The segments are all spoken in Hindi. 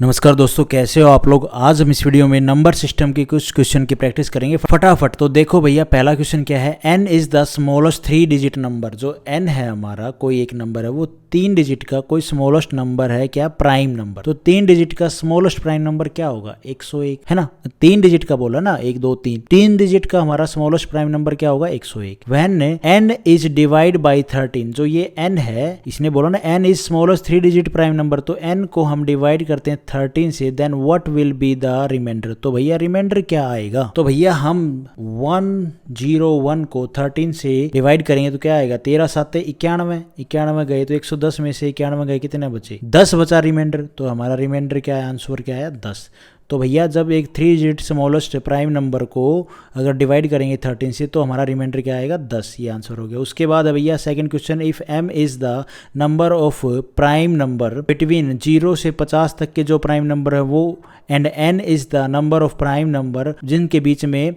नमस्कार दोस्तों, कैसे हो आप लोग। आज हम इस वीडियो में नंबर सिस्टम के कुछ क्वेश्चन की प्रैक्टिस करेंगे फटाफट। तो देखो भैया, पहला क्वेश्चन क्या है। n is the smallest 3 digit number. जो n है हमारा, कोई एक नंबर है, वो 3 डिजिट का कोई स्मॉलेस्ट नंबर है क्या, प्राइम नंबर। तो 3 डिजिट का स्मॉलेस्ट प्राइम नंबर क्या होगा, 101 है ना। 3 डिजिट का बोला ना, 1 2 3, 3 डिजिट का हमारा स्मॉलेस्ट प्राइम नंबर क्या होगा, 101। When n is divide by 13, जो ये n है, इसने बोला ना n is smallest 3 digit prime number, तो n को हम डिवाइड करते हैं 13 से, then what will be the remainder. तो भैया रिमाइंडर क्या आएगा। तो भैया हम 101 को 13 से डिवाइड करेंगे तो क्या आएगा, 13 7 91, 91 गए तो 110 में से 91 गए, कितने बचे, 10 बचा रिमाइंडर। तो हमारा रिमाइंडर क्या है, आंसर क्या है, 10। तो भैया जब एक 3 डिजिट स्मॉलेस्ट प्राइम नंबर को अगर डिवाइड करेंगे 13 से, तो हमारा रिमाइंडर क्या आएगा, 10। ये आंसर हो गया। उसके बाद भैया second question, if m is the number of prime number between 0 से 50 तक के जो प्राइम नंबर है वो, and n is the number of prime number जिनके बीच में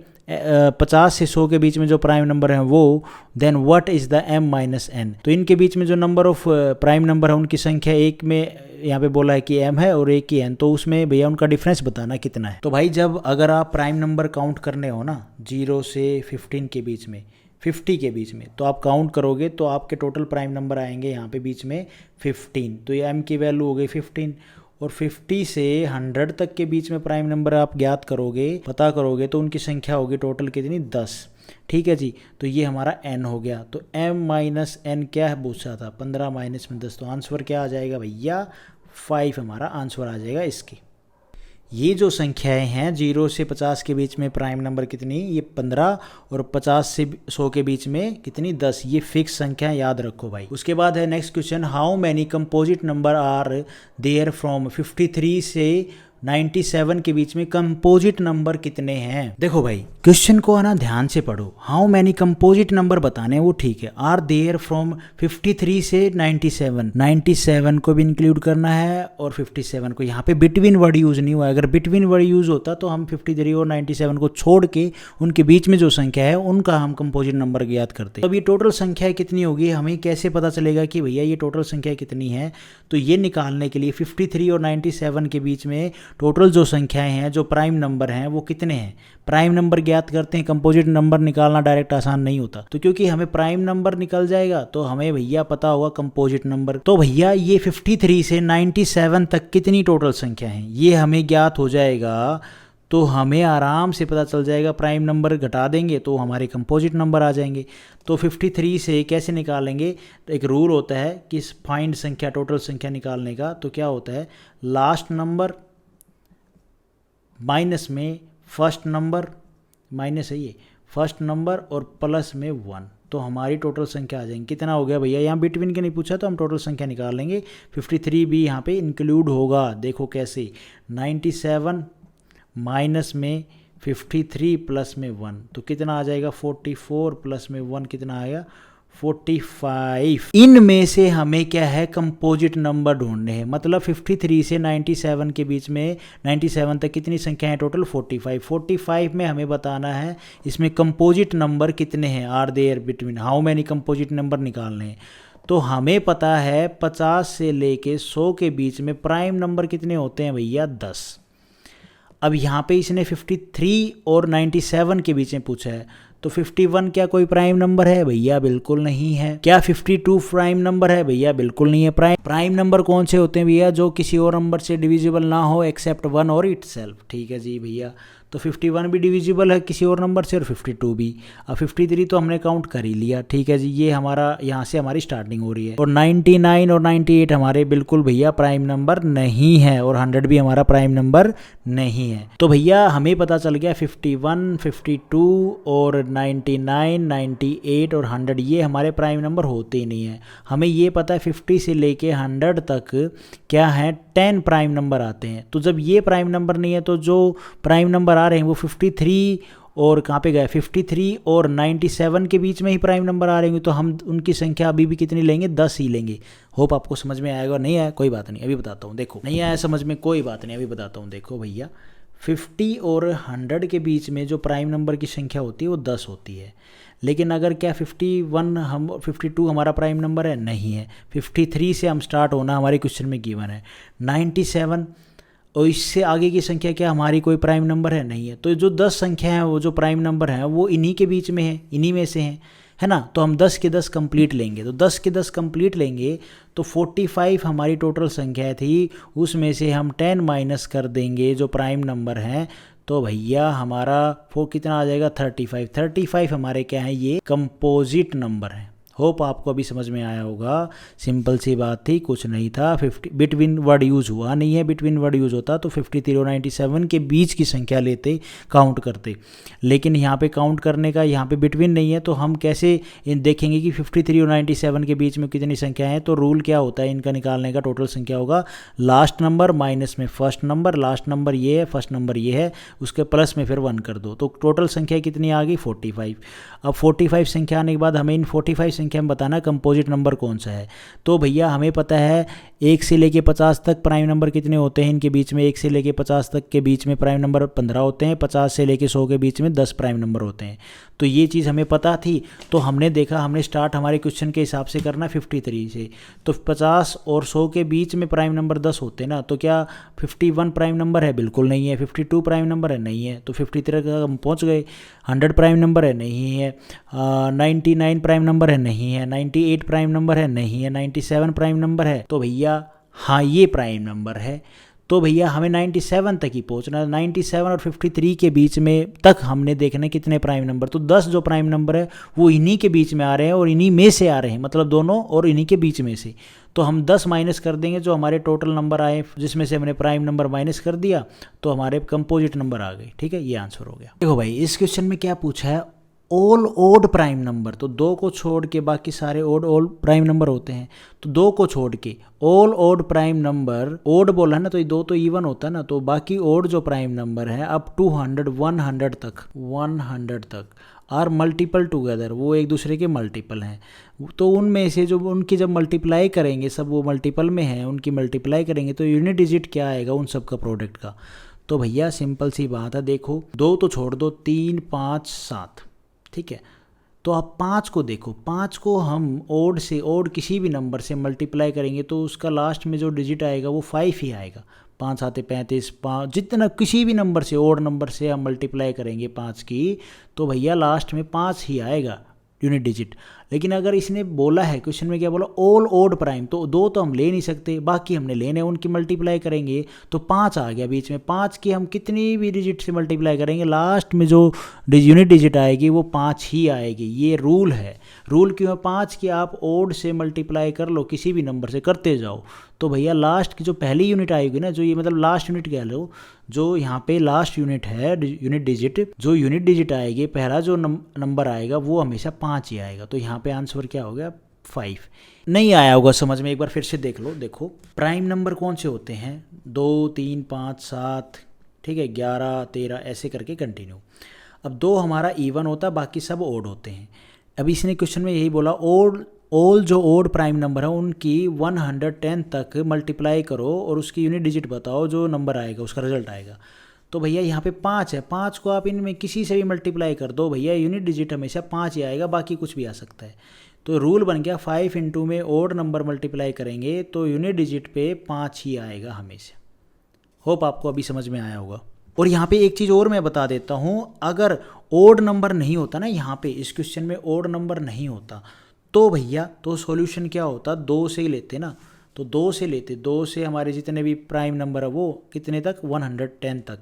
50 से 100 के बीच में जो प्राइम नंबर है वो, then what is the m minus n। तो इनके बीच में जो नंबर ऑफ प्राइम नंबर है उनकी संख्या, एक में यहाँ पे बोला है कि m है और एक ही n, तो उसमें भैया उनका डिफरेंस बताना कितना है। तो भाई जब अगर आप प्राइम नंबर काउंट करने हो ना 0 से 15 के बीच में, 50 के बीच में, तो आप काउंट करोगे तो आपके टोटल प्राइम नंबर आएंगे यहाँ पे बीच में 15। तो ये m की वैल्यू हो गई 15। और 50 से 100 तक के बीच में प्राइम नंबर आप ज्ञात करोगे, पता करोगे, तो उनकी संख्या होगी टोटल कितनी, 10। ठीक है जी। तो ये हमारा n हो गया। तो m माइनस n क्या है पूछा था, 15 माइनस में 10, तो आंसर क्या आ जाएगा भैया, 5 हमारा आंसर आ जाएगा इसकी। ये जो संख्याएं हैं 0 से 50 के बीच में प्राइम नंबर कितनी, ये 15, और 50 से 100 के बीच में कितनी, 10। ये फिक्स संख्या याद रखो भाई। उसके बाद है next question, how many composite number are there from 53 से 97 के बीच में कंपोजिट नंबर कितने हैं। देखो भाई क्वेश्चन को है ना ध्यान से पढ़ो। हाउ मैनी कंपोजिट नंबर बताने वो ठीक है, आर देयर फ्रॉम 53 से 97, 97 को भी इंक्लूड करना है और 57 को। यहाँ पे बिटवीन वर्ड यूज नहीं हुआ है। अगर बिटवीन वर्ड यूज होता तो हम 53 और 97 को छोड़ के उनके बीच में जो संख्या है उनका हम कंपोजिट नंबर ज्ञात करते। अब ये टोटल संख्या कितनी होगी, हमें कैसे पता चलेगा कि भैया ये टोटल संख्या कितनी है। तो ये निकालने के लिए 53 और 97 के बीच में टोटल जो संख्याएं हैं, जो प्राइम नंबर हैं, वो कितने हैं, प्राइम नंबर ज्ञात करते हैं। कंपोजिट नंबर निकालना डायरेक्ट आसान नहीं होता, तो क्योंकि हमें प्राइम नंबर निकल जाएगा तो हमें भैया पता होगा कंपोजिट नंबर। तो भैया ये 53 से 97 तक कितनी टोटल संख्या है ये हमें ज्ञात हो जाएगा, तो हमें आराम से पता चल जाएगा। प्राइम नंबर घटा देंगे तो हमारे कंपोजिट नंबर आ जाएंगे। तो 53 से कैसे निकालेंगे, तो एक रूल होता है कि फाइंड संख्या, टोटल संख्या निकालने का। तो क्या होता है, लास्ट नंबर माइनस में फर्स्ट नंबर, माइनस है ये फर्स्ट नंबर, और प्लस में 1, तो हमारी टोटल संख्या आ जाएगी। कितना हो गया भैया, यहाँ बिटवीन के नहीं पूछा तो हम टोटल संख्या निकाल लेंगे। 53 भी यहाँ पे इंक्लूड होगा। देखो कैसे, 97 माइनस में 53 प्लस में 1, तो कितना आ जाएगा, 44 प्लस में 1 कितना आएगा, 45। इनमें से हमें क्या है, कंपोजिट नंबर ढूंढने हैं। मतलब 53 से 97 के बीच में, 97 तक कितनी संख्या है टोटल, 45। 45 में हमें बताना है इसमें कंपोजिट नंबर कितने हैं, are there between, how many composite number निकालने हैं। तो हमें पता है 50 से लेके 100 के बीच में प्राइम नंबर कितने होते हैं भैया, 10। अब यहाँ पे इसने 53 और 97 के बीच में पूछा है, तो 51 क्या कोई प्राइम नंबर है भैया, बिल्कुल नहीं है। क्या 52 प्राइम नंबर है भैया, बिल्कुल नहीं है। प्राइम नंबर कौन से होते हैं भैया, जो किसी और नंबर से डिविजिबल ना हो एक्सेप्ट 1 और इटसेल्फ। ठीक है जी भैया। तो 51 भी डिविजिबल है किसी और नंबर से, और 52 भी। अब 53 तो हमने काउंट कर ही लिया। ठीक है जी, ये हमारा यहाँ से हमारी स्टार्टिंग हो रही है। और 99 और 98 हमारे बिल्कुल भैया प्राइम नंबर नहीं है, और 100 भी हमारा प्राइम नंबर नहीं है। तो भैया हमें पता चल गया 51, 52 और 99, 98 और 100 ये हमारे प्राइम नंबर होते ही नहीं है। हमें ये पता है 50 से लेके 100 तक क्या है, 10 प्राइम नंबर आते हैं। तो जब ये प्राइम नंबर नहीं है, तो जो प्राइम नंबर आ रहे हैं वो 53 और कहाँ पे गए, 53 और 97 के बीच में ही प्राइम नंबर आ रहे हैं। तो हम उनकी संख्या अभी भी कितनी लेंगे, 10 ही लेंगे। होप आपको समझ में आएगा। नहीं आया कोई बात नहीं, अभी बताता हूँ। देखो नहीं आया समझ में, कोई बात नहीं, अभी बताता हूँ। देखो भैया 50 और 100 के बीच में जो प्राइम नंबर की संख्या होती है वो 10 होती है। लेकिन अगर क्या 51 हम 52 हमारा प्राइम नंबर है, नहीं है। 53 से हम स्टार्ट होना हमारे क्वेश्चन में गिवन है। 97 और इससे आगे की संख्या क्या हमारी कोई प्राइम नंबर है, नहीं है। तो जो 10 संख्या है वो जो प्राइम नंबर है वो इन्हीं के बीच में है, इन्हीं में से हैं, है ना। तो हम 10 के 10 कंप्लीट लेंगे, तो 10 के 10 कंप्लीट लेंगे तो 45 हमारी टोटल संख्या थी, उसमें से हम 10 माइनस कर देंगे जो प्राइम नंबर हैं, तो भैया हमारा वो कितना आ जाएगा 35 हमारे क्या है, ये कंपोजिट नंबर है। होप आपको अभी समझ में आया होगा, सिंपल सी बात थी, कुछ नहीं था। 50 बिटवीन वर्ड यूज हुआ नहीं है, बिटवीन वर्ड यूज होता तो 53 और 97 के बीच की संख्या लेते, काउंट करते, लेकिन यहाँ पे काउंट करने का यहाँ पे बिटवीन नहीं है, तो हम कैसे देखेंगे कि 53 और 97 के बीच में कितनी संख्या है। तो रूल क्या होता है इनका निकालने का, टोटल संख्या होगा लास्ट नंबर माइनस में फर्स्ट नंबर, लास्ट नंबर ये है, फर्स्ट नंबर ये है, उसके प्लस में फिर 1 कर दो, तो टोटल संख्या कितनी आ गई 45। अब 45 संख्या आने के बाद हमें इन 45 संख्या में बताना कंपोजिट नंबर कौन सा है। तो भैया हमें पता है 1 से लेके 50 तक प्राइम नंबर कितने होते हैं इनके बीच में, 1 से लेके 50 तक के बीच में प्राइम नंबर 15 होते हैं, 50 से लेके 100 के बीच में 10 प्राइम नंबर होते हैं। तो ये चीज़ हमें पता थी, तो हमने देखा, हमने स्टार्ट हमारे क्वेश्चन के हिसाब से करना 53 से, तो 50 और 100 के बीच में प्राइम नंबर 10 होते हैं ना, तो क्या 51 प्राइम नंबर है, बिल्कुल नहीं है। 52 प्राइम नंबर है, नहीं है। तो 53 तक हम पहुँच गए। 100 प्राइम नंबर है, नहीं है। 99 प्राइम नंबर है, नहीं है। 98 प्राइम नंबर है, नहीं है। 97 प्राइम नंबर है, तो भैया हाँ ये प्राइम नंबर है। तो भैया हमें 97 तक ही पहुंचना है, 97 और 53 के बीच में तक हमने देखना है कितने प्राइम नंबर, तो 10 जो प्राइम नंबर है वो इन्हीं के बीच में आ रहे हैं और इन्हीं में से आ रहे हैं, मतलब दोनों और इन्हीं के बीच में से। तो हम 10 माइनस कर देंगे जो हमारे टोटल नंबर आए, जिसमें से हमने प्राइम नंबर माइनस कर दिया, तो हमारे कंपोजिट नंबर आ गए। ठीक है, ये आंसर हो गया। देखो भाई इस क्वेश्चन में क्या पूछा है, ऑल ओड प्राइम नंबर, तो 2 को छोड़ के बाकी सारे ओड प्राइम नंबर होते हैं, तो 2 को छोड़ के all odd prime number, odd बोला है ना, तो ये 2 तो इवन होता है ना, तो बाकी ओड जो प्राइम नंबर है अप टू 100 तक आर मल्टीपल टुगेदर, वो एक दूसरे के मल्टीपल हैं। तो उनमें से जो उनकी जब मल्टीप्लाई करेंगे, सब वो मल्टीपल में हैं, उनकी मल्टीप्लाई करेंगे तो यूनिट डिजिट क्या आएगा उन सब का प्रोडक्ट का। तो भैया सिंपल सी बात है, देखो 2 तो छोड़ दो, 3 5 7, ठीक है। तो आप 5 को देखो, 5 को हम ओड से, ओड किसी भी नंबर से मल्टीप्लाई करेंगे तो उसका लास्ट में जो डिजिट आएगा वो 5 ही आएगा। 5 7 35, 5 जितना किसी भी नंबर से, ओड नंबर से हम मल्टीप्लाई करेंगे 5 की, तो भैया लास्ट में 5 ही आएगा यूनिट डिजिट। लेकिन अगर इसने बोला है, क्वेश्चन में क्या बोला, ऑल ओड प्राइम, तो 2 तो हम ले नहीं सकते, बाकी हमने लेने, उनकी मल्टीप्लाई करेंगे तो 5 आ गया बीच में। 5 की हम कितनी भी डिजिट से मल्टीप्लाई करेंगे, लास्ट में जो यूनिट डिजिट आएगी वो 5 ही आएगी। ये रूल है। रूल क्यों है, 5 की आप ओड से मल्टीप्लाई कर लो, किसी भी नंबर से करते जाओ, तो भैया लास्ट की जो पहली यूनिट आएगी ना, जो ये मतलब लास्ट यूनिट कह लो, जो यहाँ पे लास्ट यूनिट है, यूनिट डिजिट, जो यूनिट डिजिट आएगी, पहला जो नंबर आएगा वो हमेशा 5 ही आएगा। तो यहाँ पे आंसर क्या हो गया 5। नहीं आया होगा समझ में, एक बार फिर से देख लो। देखो प्राइम नंबर कौन से होते हैं, 2 3 5 7, ठीक है, 11 13 ऐसे करके कंटिन्यू। अब 2 हमारा इवन होता है, बाकी सब ओड होते हैं। अब इसने क्वेश्चन में यही बोला, ऑल जो ओड प्राइम नंबर है उनकी 110 तक मल्टीप्लाई करो और उसकी यूनिट डिजिट बताओ, जो नंबर आएगा उसका रिजल्ट आएगा। तो भैया यहाँ पे 5 है, 5 को आप इनमें किसी से भी मल्टीप्लाई कर दो, भैया यूनिट डिजिट हमेशा 5 ही आएगा, बाकी कुछ भी आ सकता है। तो रूल बन गया 5 इंटू में ओड नंबर मल्टीप्लाई करेंगे तो यूनिट डिजिट पे 5 ही आएगा हमेशा। होप आपको अभी समझ में आया होगा। और यहाँ पे एक चीज़ और मैं बता देता हूँ, अगर ओड नंबर नहीं होता ना, यहाँ पे इस क्वेश्चन में ओड नंबर नहीं होता, तो भैया तो सॉल्यूशन क्या होता, 2 से ही लेते ना, तो 2 से लेते, 2 से हमारे जितने भी प्राइम नंबर है वो कितने तक, 110 तक।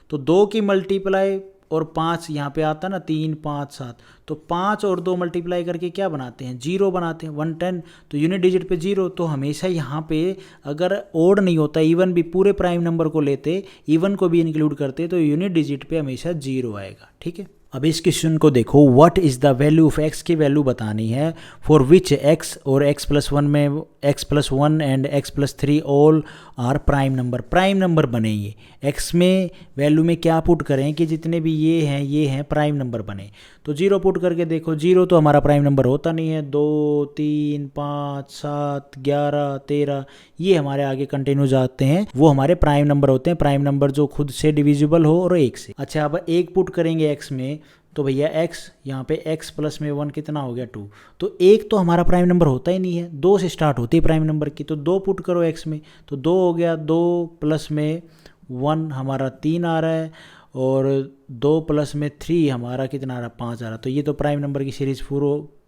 तो 2 की मल्टीप्लाई और 5 यहाँ पे आता ना, 3 5 7, तो 5 और 2 मल्टीप्लाई करके क्या बनाते हैं, 0 बनाते हैं, 110। तो यूनिट डिजिट पे 0, तो हमेशा यहाँ पे अगर ओड नहीं होता, इवन भी पूरे प्राइम नंबर को लेते, इवन को भी इंक्लूड करते, तो यूनिट डिजिट पे हमेशा 0 आएगा। ठीक है, अब इस क्वेश्चन को देखो, what is the value of x की वैल्यू बतानी है, फॉर विच x और x+1 में x+1 and x+3 all are prime number. Prime number बने ये, x में वैल्यू में क्या पुट करें कि जितने भी ये हैं प्राइम नंबर बने। तो 0 पुट करके देखो, 0 तो हमारा प्राइम नंबर होता नहीं है, 2 3 5 7 11 13 ये हमारे आगे कंटिन्यू जाते हैं, वो हमारे प्राइम नंबर होते हैं, प्राइम नंबर जो खुद से डिविजिबल हो और 1 से। अच्छा अब 1 पुट करेंगे x में, तो भैया x यहाँ पे x प्लस में 1 कितना हो गया 2, तो 1 तो हमारा प्राइम नंबर होता ही नहीं है, 2 से स्टार्ट होती है प्राइम नंबर की, तो 2 पुट करो x में, तो 2 हो गया, 2 प्लस में 1 हमारा 3 आ रहा है और 2 प्लस में 3 हमारा कितना आ रहा है, 5 आ रहा है। तो ये तो प्राइम नंबर की सीरीज़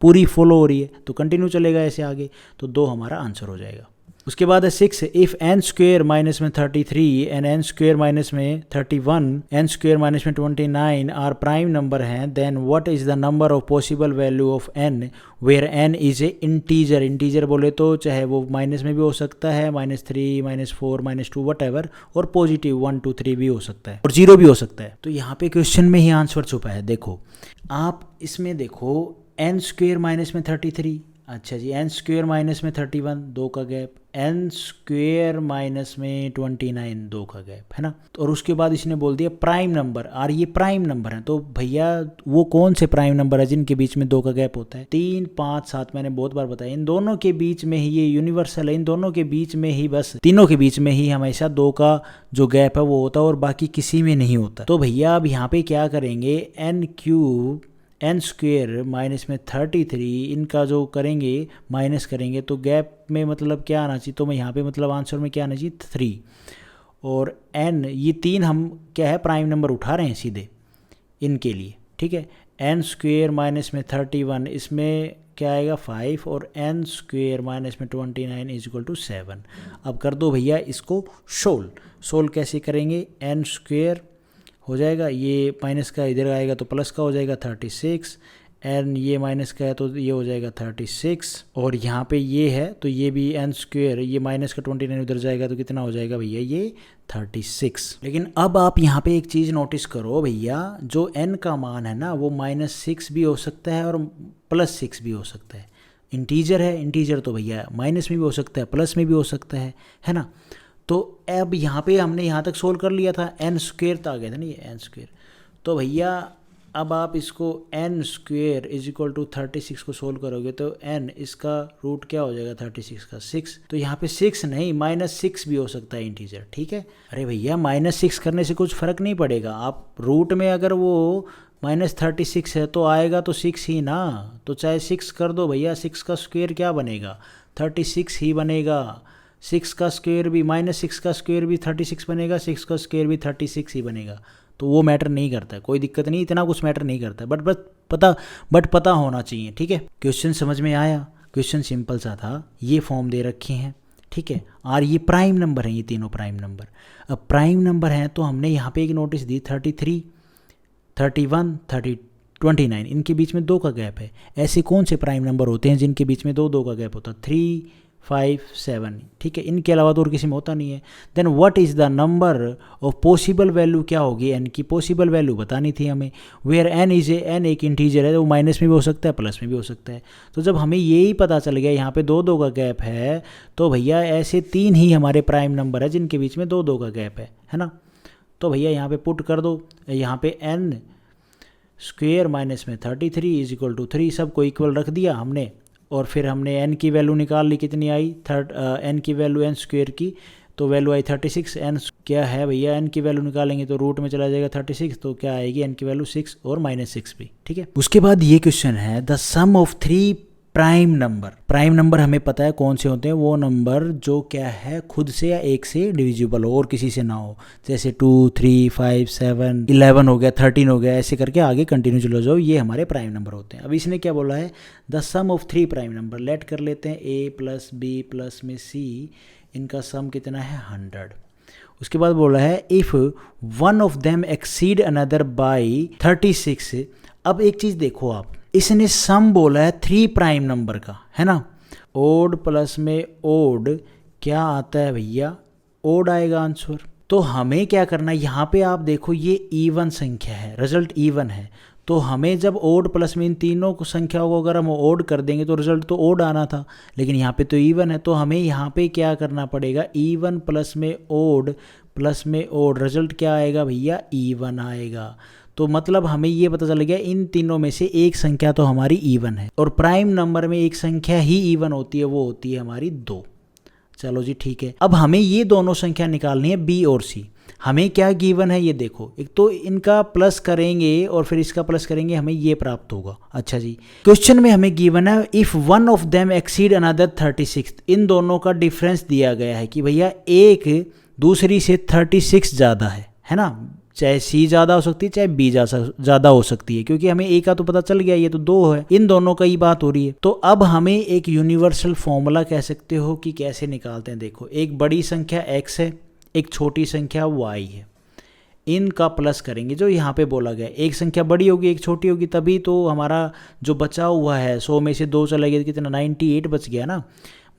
पूरी फॉलो हो रही है, तो कंटिन्यू चलेगा ऐसे आगे, तो 2 हमारा आंसर हो जाएगा। उसके बाद है 6, इफ़ n स्क्वेयर माइनस में 33 एंड n स्क्वेयर माइनस में 31 n स्क्वेयर माइनस में 29 आर प्राइम नंबर हैं, then what is the number of possible value of n where n is a integer. Integer बोले तो चाहे वो माइनस में भी हो सकता है, -3 -4 -2 वट एवर, और पॉजिटिव 1 2 3 भी हो सकता है और 0 भी हो सकता है। तो यहाँ पे क्वेश्चन में ही आंसर छुपा है। देखो आप इसमें देखो n स्क्वेयर माइनस में 33, अच्छा जी, n स्क्वेयर माइनस में 31 2 का गैप, n स्क्वेयर माइनस में 29 2 का गैप, है ना। और उसके बाद इसने बोल दिया प्राइम नंबर, और ये प्राइम नंबर है। तो भैया वो कौन से प्राइम नंबर है जिनके बीच में 2 का गैप होता है? 3 5 7 मैंने बहुत बार बताया, इन दोनों के बीच में ही ये यूनिवर्सल है, इन दोनों के बीच में ही, बस तीनों के बीच में ही हमेशा 2 का जो गैप है वो होता है और बाकी किसी में नहीं होता। तो भैया अब यहाँ पे क्या करेंगे, n cube n square minus में 33 इनका जो करेंगे माइनस करेंगे तो गैप में मतलब क्या आना चाहिए, तो मैं यहाँ पे मतलब आंसर में क्या आना चाहिए 3, और n ये 3 हम क्या है प्राइम नंबर उठा रहे हैं सीधे इनके लिए, ठीक है। n स्क्वेयर माइनस में 31 इसमें क्या आएगा 5 और n स्क्वेयर माइनस में 29 इज इक्वल टू 7। अब कर दो भैया इसको सोल्व कैसे करेंगे, n स्क्वेयर हो जाएगा, ये माइनस का इधर आएगा तो प्लस का हो जाएगा 36, n ये माइनस का है तो ये हो जाएगा 36, और यहाँ पे ये है तो ये भी n स्क्वेयर, ये माइनस का 29 उधर जाएगा तो कितना हो जाएगा भैया ये 36। लेकिन अब आप यहाँ पे एक चीज़ नोटिस करो भैया, जो n का मान है ना वो -6 भी हो सकता है और +6 भी हो सकता है। इंटीजर है, इंटीजर तो भैया माइनस में भी हो सकता है प्लस में भी हो सकता है ना। तो अब यहाँ पे हमने यहाँ तक सोल्व कर लिया था, n स्क्वेयर तो आ गया था ना ये n स्क्वेयर। तो भैया अब आप इसको n square is equal to 36 को सोल्व करोगे तो n इसका रूट क्या हो जाएगा 36 का 6, तो यहाँ पे 6 नहीं -6 भी हो सकता है इंटीजर, ठीक है। अरे भैया -6 करने से कुछ फ़र्क नहीं पड़ेगा, आप रूट में अगर वो -36 है तो आएगा तो 6 ही ना, तो चाहे 6 कर दो भैया, 6 का स्क्वेयर क्या बनेगा 36 ही बनेगा, 6 का स्क्वेयर भी -6 का स्क्वेयर भी 36 बनेगा, 6 का स्क्वेयर भी 36 ही बनेगा। तो वो मैटर नहीं करता है, कोई दिक्कत नहीं, इतना कुछ मैटर नहीं करता है, बट पता होना चाहिए, ठीक है। क्वेश्चन समझ में आया, क्वेश्चन सिंपल सा था, ये फॉर्म दे रखे हैं, ठीक है। और ये प्राइम नंबर है, ये तीनों प्राइम नंबर। अब प्राइम नंबर हैं तो हमने यहाँ पे एक नोटिस दी 33 31 29 इनके बीच में 2 का गैप है। ऐसे कौन से प्राइम नंबर होते हैं जिनके बीच में 2 का गैप होता है, 3 5 7, ठीक है। इनके अलावा तो और किसी में होता नहीं है। Then what is the number of possible value, क्या होगी n की पॉसिबल वैल्यू बतानी थी हमें, वेयर n इज n एक इंटीजर है तो वो माइनस में भी हो सकता है प्लस में भी हो सकता है। तो जब हमें यही पता चल गया यहाँ पे 2 का गैप है, तो भैया ऐसे 3 ही हमारे प्राइम नंबर है जिनके बीच में 2 का गैप है ना। तो भैया यहाँ पे पुट कर दो, यहाँ पे n स्क्वेयर माइनस में 33 इज इक्वल टू 3, सबको इक्वल रख दिया हमने, और फिर हमने n की वैल्यू निकाल ली, कितनी आई n की वैल्यू n स्क्वेयर की, तो वैल्यू आई 36। n क्या है भैया, n की वैल्यू निकालेंगे तो रूट में चला जाएगा 36, तो क्या आएगी n की वैल्यू 6 और -6 भी, ठीक है। उसके बाद ये क्वेश्चन है the sum of 3 prime number. Prime number हमें पता है कौन से होते हैं, वो नंबर जो क्या है खुद से या एक से डिविजिबल हो और किसी से ना हो, जैसे 2 3 5 7 11 हो गया 13 हो गया, ऐसे करके आगे कंटिन्यू चलो जाओ, ये हमारे प्राइम नंबर होते हैं। अब इसने क्या बोला है, the sum of 3 prime number, let कर लेते हैं a प्लस b प्लस में c, इनका सम कितना है 100। उसके बाद बोला है if one of them exceed another by 36। अब एक चीज़ देखो आप, इसने सम बोला है 3 प्राइम नंबर का, है ना। ओड प्लस में ओड क्या आता है भैया, ओड आएगा आंसर। तो हमें क्या करना है, यहाँ पे आप देखो ये इवन संख्या है, रिजल्ट इवन है, तो हमें जब ओड प्लस में इन तीनों को संख्याओं को अगर हम ओड कर देंगे तो रिजल्ट तो ओड आना था, लेकिन यहाँ पे तो इवन है, तो हमें यहाँ पे क्या करना पड़ेगा, इवन प्लस में ओड रिजल्ट क्या आएगा भैया, इवन आएगा। तो मतलब हमें ये पता चल गया इन तीनों में से एक संख्या तो हमारी इवन है, और प्राइम नंबर में एक संख्या ही इवन होती है, वो होती है हमारी 2। चलो जी ठीक है। अब हमें ये दोनों संख्या निकालनी है बी और सी। हमें क्या गिवन है ये देखो, एक तो इनका प्लस करेंगे और फिर इसका प्लस करेंगे, हमें ये प्राप्त होगा। अच्छा जी, क्वेश्चन में हमें गिवन है if one of them exceed another 36। इन दोनों का डिफरेंस दिया गया है कि भैया एक दूसरी से 36 ज़्यादा है ना। चाहे सी ज़्यादा हो सकती है, चाहे बी ज़्यादा हो सकती है, क्योंकि हमें ए का तो पता चल गया, ये तो 2 है, इन दोनों का ही बात हो रही है। तो अब हमें एक यूनिवर्सल फॉर्मूला कह सकते हो कि कैसे निकालते हैं। देखो, एक बड़ी संख्या x है, एक छोटी संख्या y है, इनका प्लस करेंगे जो यहाँ पे बोला गया। एक संख्या बड़ी होगी, एक छोटी होगी, तभी तो हमारा जो बचा हुआ है 100 में से 2 चला गया, कितना 98 बच गया ना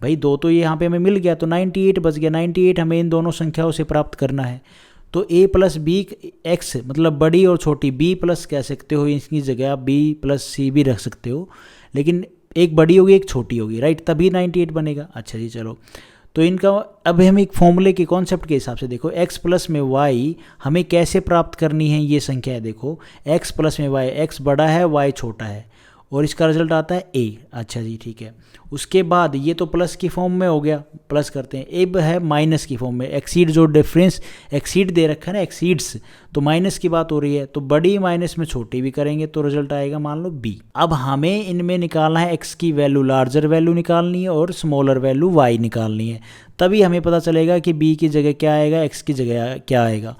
भाई। 2 तो ये यहाँ पे हमें मिल गया, तो 98 बच गया। 98 हमें इन दोनों संख्याओं से प्राप्त करना है। तो a प्लस बी एक्स मतलब बड़ी और छोटी, b प्लस कह सकते हो, इसकी जगह आप b प्लस सी भी रख सकते हो, लेकिन एक बड़ी होगी एक छोटी होगी, राइट, तभी 98 बनेगा। अच्छा जी, चलो, तो इनका अब हम एक फॉर्मूले के कॉन्सेप्ट के हिसाब से देखो, x प्लस में y हमें कैसे प्राप्त करनी है। ये संख्या है, देखो x प्लस में y, x बड़ा है y छोटा है, और इसका रिजल्ट आता है a। अच्छा जी, ठीक है। उसके बाद ये तो प्लस की फॉर्म में हो गया, प्लस करते हैं। अब है माइनस की फॉर्म में, एक्सीड जो डिफरेंस एक्सीड दे रखा है ना, एक्सीड्स, तो माइनस की बात हो रही है, तो बड़ी माइनस में छोटी भी करेंगे तो रिजल्ट आएगा मान लो b। अब हमें इनमें निकालना है x की वैल्यू, लार्जर वैल्यू निकालनी है और स्मॉलर वैल्यू y निकालनी है, तभी हमें पता चलेगा कि b की जगह क्या आएगा, x की जगह क्या आएगा।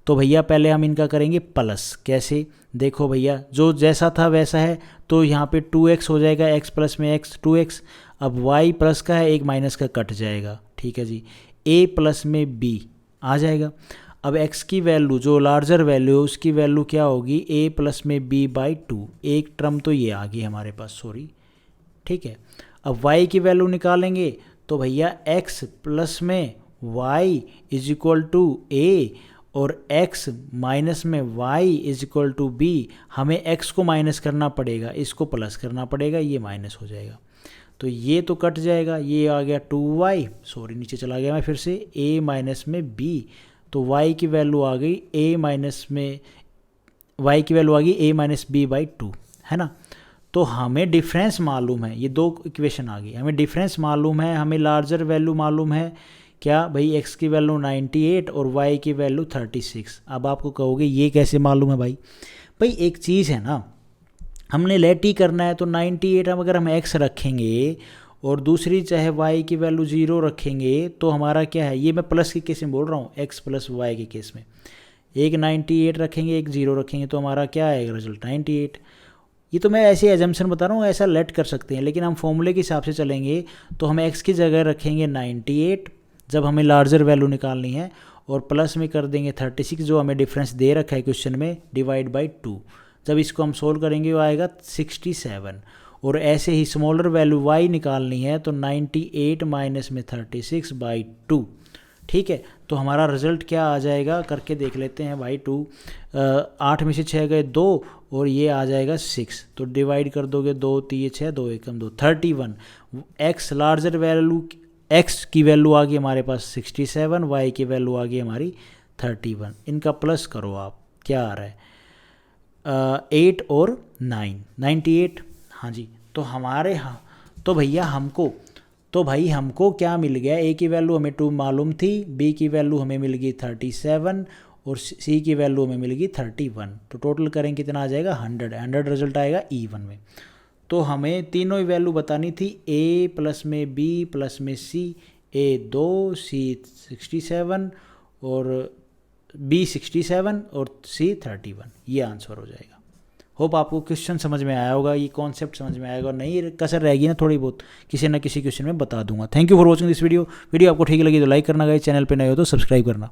तो भैया पहले हम इनका करेंगे प्लस। कैसे, देखो भैया, जो जैसा था वैसा है, तो यहाँ पे 2x हो जाएगा, x प्लस में x 2x। अब y प्लस का है, एक माइनस का कट जाएगा, ठीक है जी। a प्लस में b आ जाएगा। अब x की वैल्यू जो लार्जर वैल्यू है उसकी वैल्यू क्या होगी, a प्लस में b बाई 2, एक टर्म तो ये आ गई हमारे पास, सॉरी, ठीक है। अब y की वैल्यू निकालेंगे, तो भैया x प्लस में y is equal to a और x माइनस में y is equal to b। हमें x को माइनस करना पड़ेगा, इसको प्लस करना पड़ेगा, ये माइनस हो जाएगा, तो ये तो कट जाएगा, ये आ गया 2y, सॉरी नीचे चला गया मैं फिर से, a माइनस में b, तो y की वैल्यू आ गई a माइनस में y की वैल्यू आ गई a माइनस बी बाई 2, है ना। तो हमें डिफरेंस मालूम है, ये 2 इक्वेशन आ गई, हमें डिफरेंस मालूम है, हमें लार्जर वैल्यू मालूम है, क्या भाई, x की वैल्यू 98 और y की वैल्यू 36। अब आपको कहोगे ये कैसे मालूम है भाई। भाई एक चीज़ है ना, हमने लेट ही करना है, तो 98 हम अगर हम x रखेंगे और दूसरी चाहे y की वैल्यू 0 रखेंगे, तो हमारा क्या है, ये मैं प्लस के केस में बोल रहा हूँ, x प्लस y के केस में, एक 98 रखेंगे एक 0 रखेंगे, तो हमारा क्या आएगा रिजल्ट 98। ये तो मैं ऐसे एजम्पशन बता रहा हूँ, ऐसा लेट कर सकते हैं, लेकिन हम फॉर्मूले के हिसाब से चलेंगे तो हम x की जगह रखेंगे 98 जब हमें लार्जर वैल्यू निकालनी है, और प्लस में कर देंगे 36 जो हमें डिफरेंस दे रखा है क्वेश्चन में, डिवाइड बाई 2। जब इसको हम सोल्व करेंगे वो आएगा 67। और ऐसे ही स्मॉलर वैल्यू y निकालनी है, तो 98 माइनस में 36 बाई 2, ठीक है। तो हमारा रिजल्ट क्या आ जाएगा, करके देख लेते हैं भाई। 2 8 में से 6 गए 2, और ये आ जाएगा 6, तो डिवाइड कर दोगे 2 3 6 2 1 2 31। x लार्जर वैल्यू, x की वैल्यू आ गई हमारे पास 67, y की वैल्यू आ गई हमारी 31। इनका प्लस करो आप, क्या आ रहा है 8 और 9 98। हाँ जी, तो हमारे हाँ, तो भैया हमको क्या मिल गया, a की वैल्यू हमें 2 मालूम थी, b की वैल्यू हमें मिल गई 37 और c की वैल्यू हमें मिल गई 31। तो टोटल करेंगे कितना आ जाएगा 100 रिजल्ट आएगा E1 में। तो हमें तीनों ही वैल्यू बतानी थी, a प्लस में b प्लस में c, a 2 c 67 और b 67 और c 31, ये आंसर हो जाएगा। होप आपको क्वेश्चन समझ में आया होगा, ये कॉन्सेप्ट समझ में आएगा, और नहीं कसर रहेगी ना थोड़ी बहुत, किसी ना किसी क्वेश्चन में बता दूंगा। Thank you for watching this video आपको ठीक लगी तो लाइक करना, गाइस चैनल पे नए हो तो सब्सक्राइब करना।